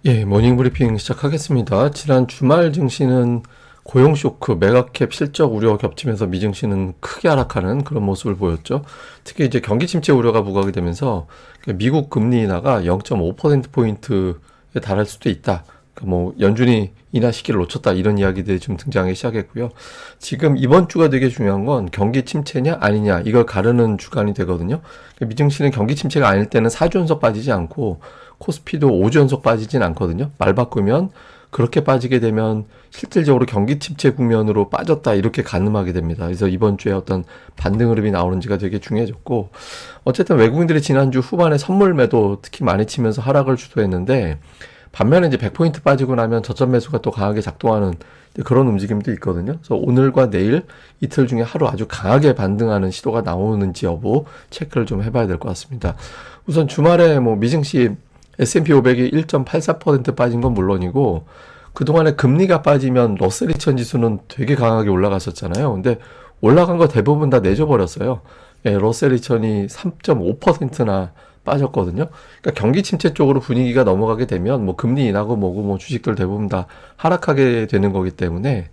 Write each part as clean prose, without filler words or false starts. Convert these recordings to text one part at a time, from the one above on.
예, 모닝 브리핑 시작하겠습니다. 지난 주말 증시는 고용 쇼크, 메가캡 실적 우려 겹치면서 미증시는 크게 하락하는 그런 모습을 보였죠. 특히 이제 경기 침체 우려가 부각이 되면서 미국 금리 인하가 0.5%포인트에 달할 수도 있다. 그러니까 뭐 연준이 인하 시기를 놓쳤다 이런 이야기들이 좀 등장하기 시작했고요. 지금 이번 주가 되게 중요한 건 경기 침체냐 아니냐 이걸 가르는 주간이 되거든요. 미증시는 경기 침체가 아닐 때는 4주 연속 빠지지 않고 코스피도 5주 연속 빠지진 않거든요. 말 바꾸면 그렇게 빠지게 되면 실질적으로 경기 침체 국면으로 빠졌다 이렇게 가늠하게 됩니다. 그래서 이번 주에 어떤 반등 흐름이 나오는지가 되게 중요해졌고, 어쨌든 외국인들이 지난주 후반에 선물 매도 특히 많이 치면서 하락을 주도했는데, 반면에 이제 100포인트 빠지고 나면 저점 매수가 또 강하게 작동하는 그런 움직임도 있거든요. 그래서 오늘과 내일 이틀 중에 하루 아주 강하게 반등하는 시도가 나오는지 여부 체크를 좀 해봐야 될 것 같습니다. 우선 주말에 뭐 미증시 S&P 500이 1.84% 빠진 건 물론이고, 그동안에 금리가 빠지면 러셀 2000 지수는 되게 강하게 올라갔었잖아요. 근데 올라간 거 대부분 다 내줘버렸어요. 예, 러셀 2000이 3.5%나 빠졌거든요. 그러니까 경기 침체 쪽으로 분위기가 넘어가게 되면 뭐 금리 인하고 뭐고 뭐 주식들 대부분 다 하락하게 되는 거기 때문에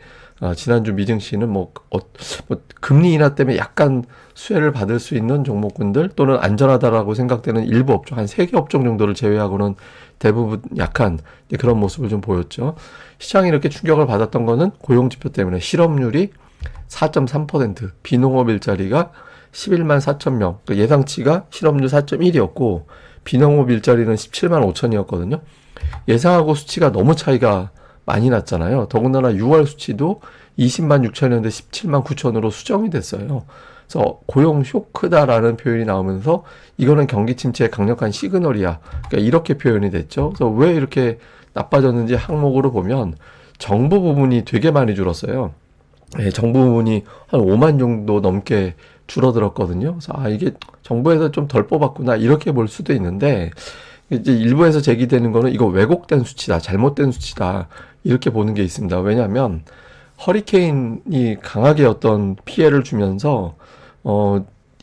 지난주 미증시는 뭐 금리 인하 때문에 약간 수혜를 받을 수 있는 종목군들 또는 안전하다라고 생각되는 일부 업종, 한 3개 업종 정도를 제외하고는 대부분 약한 그런 모습을 좀 보였죠. 시장이 이렇게 충격을 받았던 거는 고용지표 때문에 실업률이 4.3%, 비농업 일자리가 11만 4천 명, 예상치가 실업률 4.1이었고 비농업 일자리는 17만 5천이었거든요. 예상하고 수치가 너무 차이가 많이 났잖아요. 더군다나 6월 수치도 20만 6천이었는데 17만 9천으로 수정이 됐어요. 그래서 고용 쇼크다라는 표현이 나오면서 이거는 경기 침체의 강력한 시그널이야. 그러니까 이렇게 표현이 됐죠. 그래서 왜 이렇게 나빠졌는지 항목으로 보면 정부 부분이 되게 많이 줄었어요. 네, 정부 부분이 한 5만 정도 넘게 줄어들었거든요. 그래서 이게 정부에서 좀 덜 뽑았구나 이렇게 볼 수도 있는데, 이제 일부에서 제기되는 거는 이거 왜곡된 수치다, 잘못된 수치다 이렇게 보는 게 있습니다. 왜냐하면 허리케인이 강하게 어떤 피해를 주면서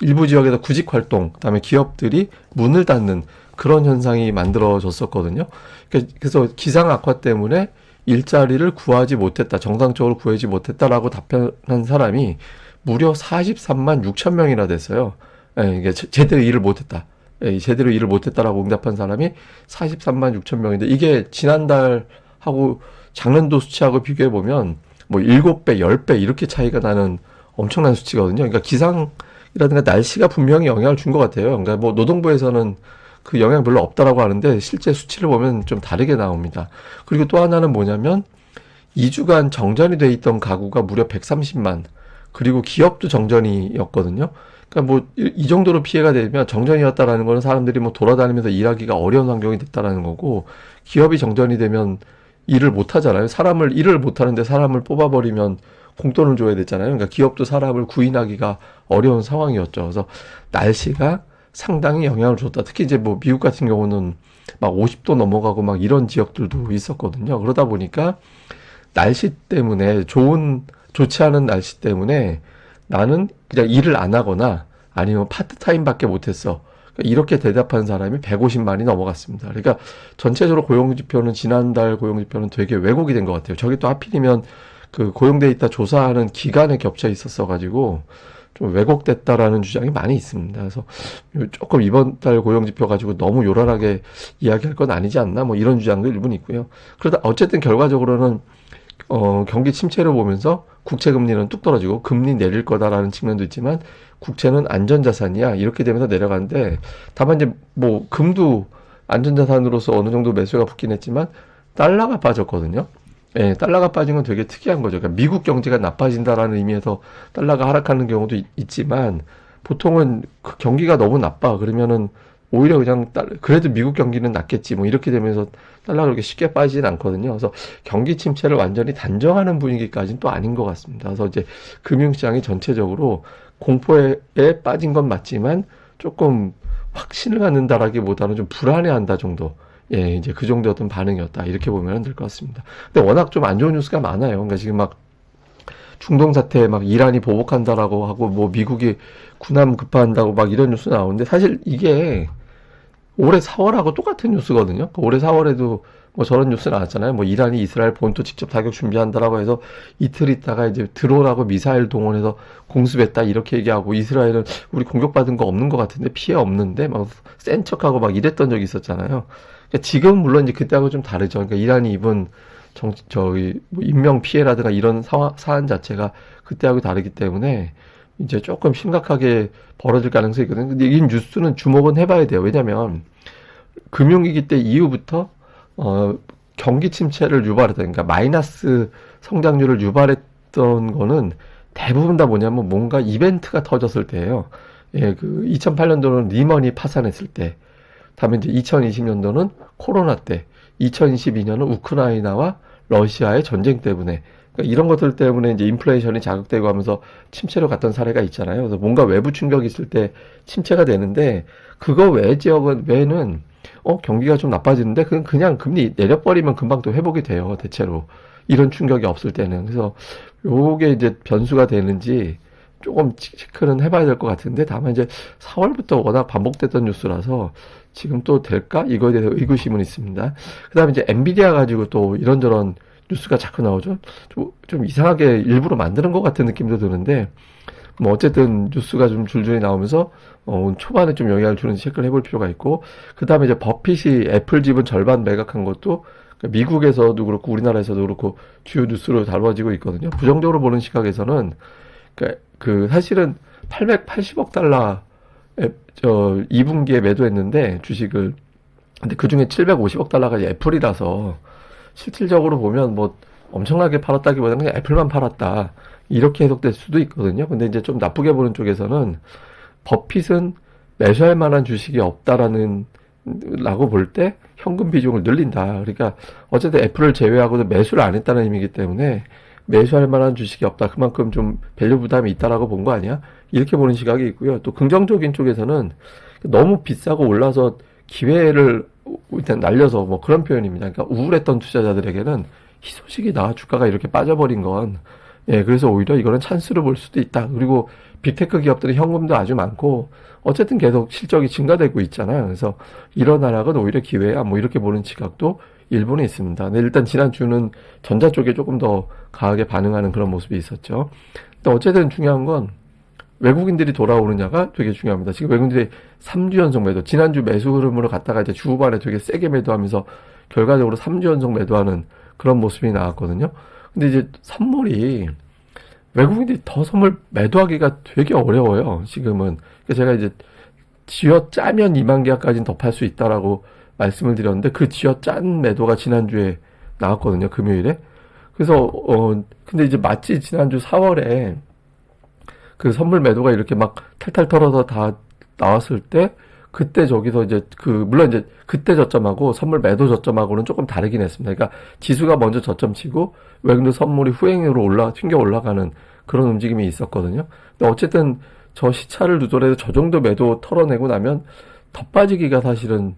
일부 지역에서 구직 활동, 그다음에 기업들이 문을 닫는 그런 현상이 만들어졌었거든요. 그래서 기상 악화 때문에 일자리를 구하지 못했다, 정상적으로 구하지 못했다라고 답변한 사람이 무려 43만 6천 명이나 됐어요. 예, 이게 제대로 일을 못했다. 예, 제대로 일을 못했다라고 응답한 사람이 43만 6천 명인데, 이게 지난달하고 작년도 수치하고 비교해 보면 뭐 7배, 10배 이렇게 차이가 나는 엄청난 수치거든요. 그러니까 기상이라든가 날씨가 분명히 영향을 준 것 같아요. 그러니까 뭐 노동부에서는 그 영향 별로 없다라고 하는데 실제 수치를 보면 좀 다르게 나옵니다. 그리고 또 하나는 뭐냐면 2주간 정전이 돼 있던 가구가 무려 130만, 그리고 기업도 정전이었거든요. 그러니까 뭐 이 정도로 피해가 되면 정전이었다라는 거는 사람들이 뭐 돌아다니면서 일하기가 어려운 환경이 됐다라는 거고, 기업이 정전이 되면 일을 못 하잖아요. 일을 못 하는데 사람을 뽑아버리면 공돈을 줘야 되잖아요. 그러니까 기업도 사람을 구인하기가 어려운 상황이었죠. 그래서 날씨가 상당히 영향을 줬다. 특히 이제 뭐 미국 같은 경우는 막 50도 넘어가고 막 이런 지역들도 있었거든요. 그러다 보니까 날씨 때문에 좋지 않은 날씨 때문에 나는 그냥 일을 안 하거나 아니면 파트타임밖에 못했어, 이렇게 대답한 사람이 150만이 넘어갔습니다. 그러니까 전체적으로 고용지표는, 지난달 고용지표는 되게 왜곡이 된 것 같아요. 저게 또 하필이면 그 고용 데이터 조사하는 기간에 겹쳐 있었어가지고 좀 왜곡됐다라는 주장이 많이 있습니다. 그래서 조금 이번 달 고용지표 가지고 너무 요란하게 이야기할 건 아니지 않나, 뭐 이런 주장도 일부는 있고요. 그러다 어쨌든 결과적으로는 경기 침체를 보면서 국채 금리는 뚝 떨어지고 금리 내릴 거다라는 측면도 있지만 국채는 안전자산이야 이렇게 되면서 내려가는데, 다만 이제 뭐 금도 안전자산으로서 어느 정도 매수가 붙긴 했지만 달러가 빠졌거든요. 예, 달러가 빠진 건 되게 특이한 거죠. 그러니까 미국 경제가 나빠진다라는 의미에서 달러가 하락하는 경우도 있지만, 보통은 그 경기가 너무 나빠 그러면은 오히려 그냥 그래도 미국 경기는 낫겠지 뭐 이렇게 되면서 달러가 그렇게 쉽게 빠지진 않거든요. 그래서 경기 침체를 완전히 단정하는 분위기까지는 또 아닌 것 같습니다. 그래서 이제 금융시장이 전체적으로 공포에 빠진 건 맞지만 조금 확신을 갖는다라기보다는 좀 불안해한다 정도. 예, 이제 그 정도의 어떤 반응이었다 이렇게 보면 될 것 같습니다. 근데 워낙 좀 안 좋은 뉴스가 많아요. 그러니까 지금 막 중동 사태 막 이란이 보복한다라고 하고 뭐 미국이 군함 급파한다고 막 이런 뉴스 나오는데, 사실 이게 올해 4월하고 똑같은 뉴스거든요. 올해 4월에도 뭐 저런 뉴스 나왔잖아요. 뭐 이란이 이스라엘 본토 직접 타격 준비한다라고 해서 이틀 있다가 이제 드론하고 미사일 동원해서 공습했다 이렇게 얘기하고, 이스라엘은 우리 공격받은 거 없는 것 같은데, 피해 없는데 막 센 척하고 막 이랬던 적이 있었잖아요. 그러니까 지금 물론 이제 그때하고 좀 다르죠. 그러니까 이란이 입은 저기 뭐 인명 피해라든가 이런 사안 자체가 그때하고 다르기 때문에 이제 조금 심각하게 벌어질 가능성이 있거든요. 근데 이 뉴스는 주목은 해봐야 돼요. 왜냐면 금융위기 때 이후부터 어, 경기 침체를 유발했다. 그러니까 마이너스 성장률을 유발했던 거는 대부분 다 뭐냐면 뭔가 이벤트가 터졌을 때예요. 예, 그 2008년도는 리먼이 파산했을 때, 다음에 이제 2020년도는 코로나 때, 2022년은 우크라이나와 러시아의 전쟁 때문에, 그러니까 이런 것들 때문에 이제 인플레이션이 자극되고 하면서 침체로 갔던 사례가 있잖아요. 그래서 뭔가 외부 충격이 있을 때 침체가 되는데, 그거 외 지역은 외에는 경기가 좀 나빠지는데 그냥 금리 내려버리면 금방 또 회복이 돼요, 대체로. 이런 충격이 없을 때는. 그래서 요게 이제 변수가 되는지 조금 체크는 해봐야 될 것 같은데, 다만 이제 4월부터 워낙 반복됐던 뉴스라서 지금 또 될까? 이거에 대해서 의구심은 있습니다. 그 다음에 이제 엔비디아 가지고 또 이런저런 뉴스가 자꾸 나오죠. 좀 이상하게 일부러 만드는 것 같은 느낌도 드는데, 뭐 어쨌든 뉴스가 좀 줄줄이 나오면서 초반에 좀 영향을 주는지 체크를 해볼 필요가 있고, 그 다음에 이제 버핏이 애플 지분 절반 매각한 것도 미국에서도 그렇고 우리나라에서도 그렇고 주요 뉴스로 다뤄지고 있거든요. 부정적으로 보는 시각에서는 그 사실은 880억 달러 저 2분기에 매도했는데 주식을, 근데 그 중에 750억 달러가 이제 애플이라서 실질적으로 보면 뭐 엄청나게 팔았다기보다는 그냥 애플만 팔았다 이렇게 해석될 수도 있거든요. 근데 이제 좀 나쁘게 보는 쪽에서는 버핏은 매수할 만한 주식이 없다라는 라고 볼 때 현금 비중을 늘린다. 그러니까 어쨌든 애플을 제외하고도 매수를 안 했다는 의미이기 때문에 매수할 만한 주식이 없다. 그만큼 좀 밸류 부담이 있다라고 본 거 아니야? 이렇게 보는 시각이 있고요. 또 긍정적인 쪽에서는 너무 비싸고 올라서 기회를 일단 날려서 뭐 그런 표현입니다. 그러니까 우울했던 투자자들에게는 희소식이 나와 주가가 이렇게 빠져버린 건, 예, 그래서 오히려 이거는 찬스로 볼 수도 있다. 그리고 빅테크 기업들은 현금도 아주 많고 어쨌든 계속 실적이 증가되고 있잖아요. 그래서 이런 하락은 오히려 기회야, 뭐 이렇게 보는 시각도 일부는 있습니다. 근데 일단 지난주는 전자 쪽에 조금 더 강하게 반응하는 그런 모습이 있었죠. 근데 어쨌든 중요한 건 외국인들이 돌아오느냐가 되게 중요합니다. 지금 외국인들이 3주 연속 매도, 지난주 매수 흐름으로 갔다가 이제 주 후반에 되게 세게 매도하면서 결과적으로 3주 연속 매도하는 그런 모습이 나왔거든요. 근데 이제 선물이, 외국인들이 더 선물 매도하기가 되게 어려워요, 지금은. 그래서 제가 이제 쥐어 짜면 2만 계약까지는 더 팔 수 있다라고 말씀을 드렸는데, 그 쥐어 짠 매도가 지난주에 나왔거든요, 금요일에. 그래서, 근데 이제 마치 지난주 4월에 그 선물 매도가 이렇게 막 탈탈 털어서 다 나왔을 때, 그때 저기서 이제 물론 이제 그때 저점하고 선물 매도 저점하고는 조금 다르긴 했습니다. 그러니까 지수가 먼저 저점 치고 외국인들 선물이 후행으로 튕겨 올라가는 그런 움직임이 있었거든요. 근데 어쨌든 저 시차를 누설해서 저 정도 매도 털어내고 나면 더 빠지기가 사실은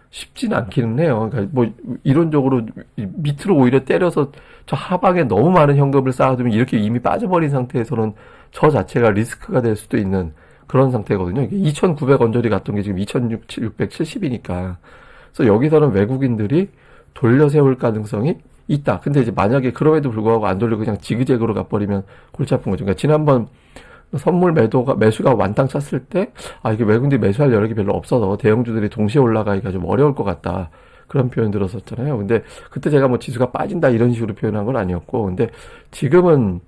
쉽지는 않기는 해요. 그러니까 뭐 이론적으로 밑으로 오히려 때려서 저 하방에 너무 많은 현금을 쌓아두면 이렇게 이미 빠져버린 상태에서는 저 자체가 리스크가 될 수도 있는 그런 상태거든요. 2,900 언저리 갔던 게 지금 2,670이니까. 그래서 여기서는 외국인들이 돌려 세울 가능성이 있다. 근데 이제 만약에 그럼에도 불구하고 안 돌리고 그냥 지그재그로 가버리면 골치 아픈 거죠. 그러니까 지난번 선물 매수가 완땅 찼을 때, 이게 외국인들이 매수할 여력이 별로 없어서 대형주들이 동시에 올라가기가 좀 어려울 것 같다. 그런 표현 들었었잖아요. 근데 그때 제가 뭐 지수가 빠진다 이런 식으로 표현한 건 아니었고, 근데 지금은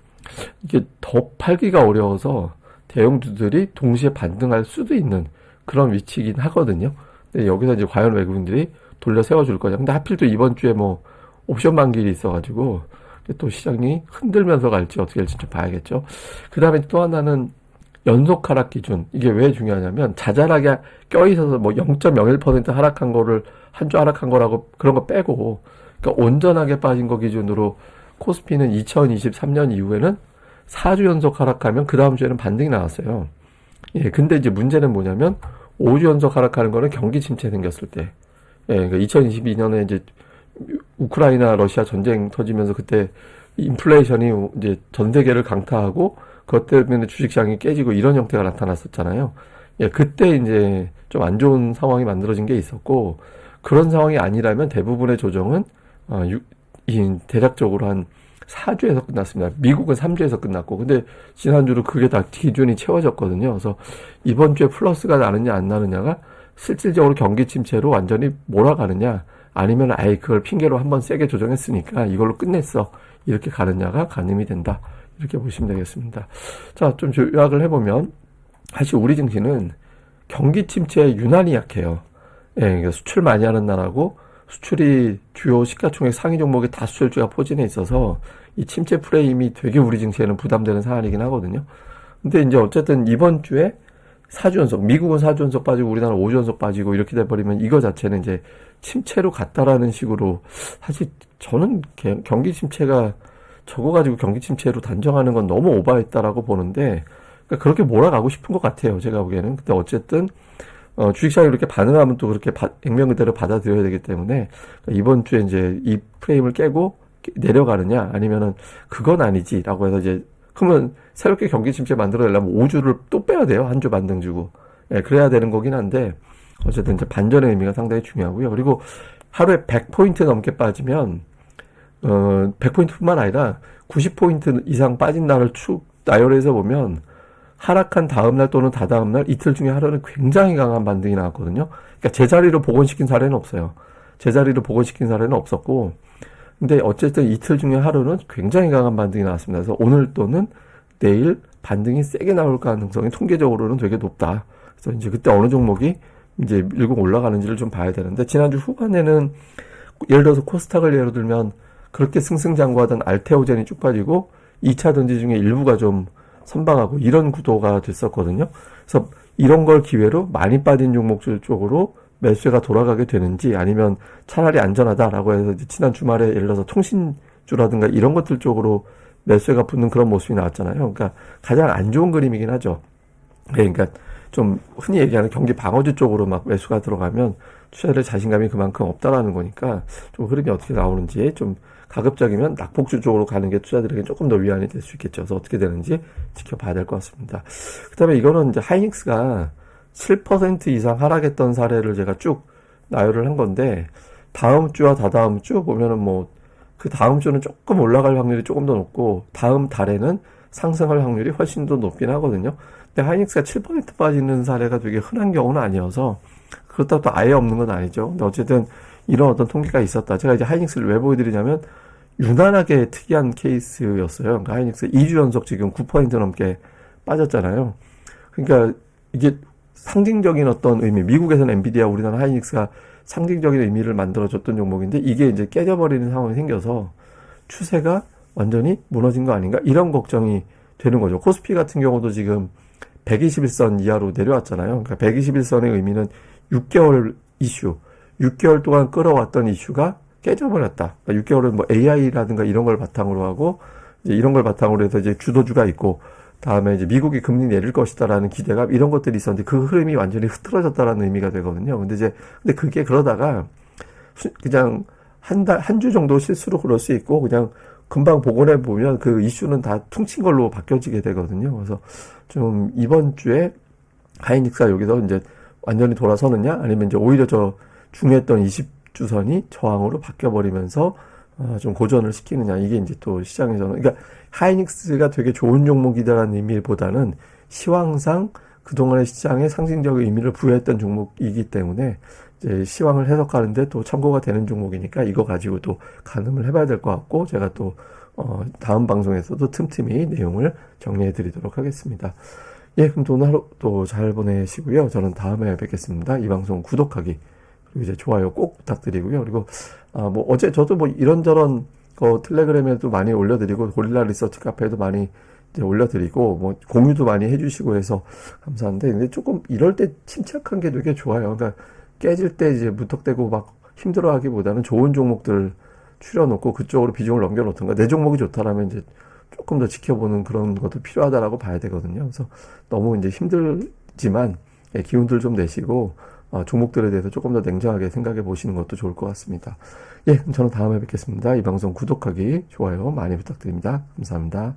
이게 더 팔기가 어려워서 대형주들이 동시에 반등할 수도 있는 그런 위치이긴 하거든요. 근데 여기서 이제 과연 외국인들이 돌려 세워줄 거냐. 근데 하필 또 이번 주에 뭐 옵션 만기일이 있어가지고 또 시장이 흔들면서 갈지 어떻게 될지 좀 봐야겠죠. 그 다음에 또 하나는 연속 하락 기준. 이게 왜 중요하냐면 자잘하게 껴있어서 뭐 0.01% 하락한 거를 한 주 하락한 거라고 그런 거 빼고, 그러니까 온전하게 빠진 거 기준으로 코스피는 2023년 이후에는 4주 연속 하락하면 그 다음 주에는 반등이 나왔어요. 예, 근데 이제 문제는 뭐냐면 5주 연속 하락하는 거는 경기 침체 생겼을 때. 예, 그러니까 2022년에 이제 우크라이나 러시아 전쟁 터지면서 그때 인플레이션이 이제 전 세계를 강타하고 그것 때문에 주식시장이 깨지고 이런 형태가 나타났었잖아요. 예, 그때 이제 좀 안 좋은 상황이 만들어진 게 있었고, 그런 상황이 아니라면 대부분의 조정은 대략적으로 한 4주에서 끝났습니다. 미국은 3주에서 끝났고, 근데 지난주로 그게 다 기준이 채워졌거든요. 그래서 이번 주에 플러스가 나느냐 안 나느냐가 실질적으로 경기 침체로 완전히 몰아가느냐, 아니면 아예 그걸 핑계로 한번 세게 조정했으니까 이걸로 끝냈어, 이렇게 가느냐가 가늠이 된다, 이렇게 보시면 되겠습니다. 자, 좀 요약을 해보면 사실 우리 증시는 경기 침체에 유난히 약해요. 예, 그러니까 수출 많이 하는 나라고, 수출이 주요 시가총액 상위 종목이 다 수출주가 포진해 있어서 이 침체 프레임이 되게 우리 증시에는 부담되는 사안이긴 하거든요. 근데 이제 어쨌든 이번 주에 4주 연속, 미국은 4주 연속 빠지고 우리나라는 5주 연속 빠지고 이렇게 돼버리면 이거 자체는 이제 침체로 갔다라는 식으로, 사실 저는 경기 침체가 저거 가지고 경기 침체로 단정하는 건 너무 오버했다라고 보는데, 그러니까 그렇게 몰아가고 싶은 것 같아요, 제가 보기에는. 근데 어쨌든 주식시장이 이렇게 반응하면 또 그렇게 액면 그대로 받아들여야 되기 때문에, 이번 주에 이제 이 프레임을 깨고 내려가느냐, 아니면은 그건 아니지라고 해서 이제, 그러면 새롭게 경기 침체 만들어내려면 5주를 또 빼야 돼요. 한 주 반등 주고. 예, 그래야 되는 거긴 한데, 어쨌든 이제 반전의 의미가 상당히 중요하고요. 그리고 하루에 100포인트 넘게 빠지면, 100포인트뿐만 아니라 90포인트 이상 빠진 날을 쭉 나열해서 보면, 하락한 다음날 또는 다다음날 이틀 중에 하루는 굉장히 강한 반등이 나왔거든요. 그러니까 제자리로 복원시킨 사례는 없어요. 제자리로 복원시킨 사례는 없었고, 근데 어쨌든 이틀 중에 하루는 굉장히 강한 반등이 나왔습니다. 그래서 오늘 또는 내일 반등이 세게 나올 가능성이 통계적으로는 되게 높다. 그래서 이제 그때 어느 종목이 이제 밀고 올라가는지를 좀 봐야 되는데, 지난주 후반에는 예를 들어서 코스닥을 예로 들면 그렇게 승승장구하던 알테오젠이 쭉 빠지고 2차 전지 중에 일부가 좀 선방하고 이런 구도가 됐었거든요. 그래서 이런 걸 기회로 많이 빠진 종목들 쪽으로 매수가 돌아가게 되는지, 아니면 차라리 안전하다라고 해서 지난 주말에 예를 들어서 통신주라든가 이런 것들 쪽으로 매수가 붙는 그런 모습이 나왔잖아요. 그러니까 가장 안 좋은 그림이긴 하죠. 그러니까 좀 흔히 얘기하는 경기 방어주 쪽으로 막 매수가 들어가면 투자자의 자신감이 그만큼 없다라는 거니까, 좀 흐름이 어떻게 나오는지, 좀 가급적이면 낙폭주 쪽으로 가는 게 투자들에게 조금 더 위안이 될 수 있겠죠. 그래서 어떻게 되는지 지켜봐야 될 것 같습니다. 그 다음에 이거는 이제 하이닉스가 7% 이상 하락했던 사례를 제가 쭉 나열을 한 건데, 다음 주와 다다음 주 보면은 뭐, 그 다음 주는 조금 올라갈 확률이 조금 더 높고, 다음 달에는 상승할 확률이 훨씬 더 높긴 하거든요. 근데 하이닉스가 7% 빠지는 사례가 되게 흔한 경우는 아니어서, 그렇다고 또 아예 없는 건 아니죠. 근데 어쨌든 이런 어떤 통계가 있었다. 제가 이제 하이닉스를 왜 보여드리냐면, 유난하게 특이한 케이스였어요. 그러니까 하이닉스 2주 연속 지금 9% 넘게 빠졌잖아요. 그러니까 이게 상징적인 어떤 의미, 미국에서는 엔비디아, 우리나라 하이닉스가 상징적인 의미를 만들어줬던 종목인데, 이게 이제 깨져버리는 상황이 생겨서 추세가 완전히 무너진 거 아닌가, 이런 걱정이 되는 거죠. 코스피 같은 경우도 지금 121선 이하로 내려왔잖아요. 그러니까 121선의 의미는 6개월 이슈, 6개월 동안 끌어왔던 이슈가 깨져버렸다. 그러니까 6개월은 뭐 AI라든가 이런 걸 바탕으로 하고, 이제 이런 걸 바탕으로 해서 이제 주도주가 있고, 다음에 이제 미국이 금리 내릴 것이다라는 기대감, 이런 것들이 있었는데 그 흐름이 완전히 흐트러졌다라는 의미가 되거든요. 근데 그게 그러다가 그냥 한 주 정도 실수로 그럴 수 있고, 그냥 금방 복원해 보면 그 이슈는 다 퉁친 걸로 바뀌어지게 되거든요. 그래서 좀 이번 주에 하이닉스가 여기서 이제 완전히 돌아서느냐, 아니면 이제 오히려 저 중요했던 20주선이 저항으로 바뀌어버리면서 좀 고전을 시키느냐, 이게 이제 또 시장에서는, 그러니까 하이닉스가 되게 좋은 종목이다라는 의미보다는 시황상 그동안의 시장에 상징적 의미를 부여했던 종목이기 때문에 이제 시황을 해석하는데 또 참고가 되는 종목이니까 이거 가지고 또 가늠을 해봐야 될 것 같고, 제가 또 다음 방송에서도 틈틈이 내용을 정리해 드리도록 하겠습니다. 예, 그럼 또 오늘 하루 또 잘 보내시고요. 저는 다음에 뵙겠습니다. 이 방송 구독하기, 그리고 이제 좋아요 꼭 부탁드리고요. 그리고 뭐 어제 저도 뭐 이런저런 텔레그램에도 많이 올려드리고, 고릴라 리서치 카페에도 많이 이제 올려드리고, 뭐 공유도 많이 해주시고 해서 감사한데, 근데 조금 이럴 때 침착한 게 되게 좋아요. 그러니까 깨질 때 이제 무턱대고 막 힘들어하기보다는 좋은 종목들 추려놓고 그쪽으로 비중을 넘겨놓던가, 내 종목이 좋다라면 이제 조금 더 지켜보는 그런 것도 필요하다라고 봐야 되거든요. 그래서 너무 이제 힘들지만 기운들 좀 내시고 종목들에 대해서 조금 더 냉정하게 생각해 보시는 것도 좋을 것 같습니다. 예, 그럼 저는 다음에 뵙겠습니다. 이 방송 구독하기, 좋아요 많이 부탁드립니다. 감사합니다.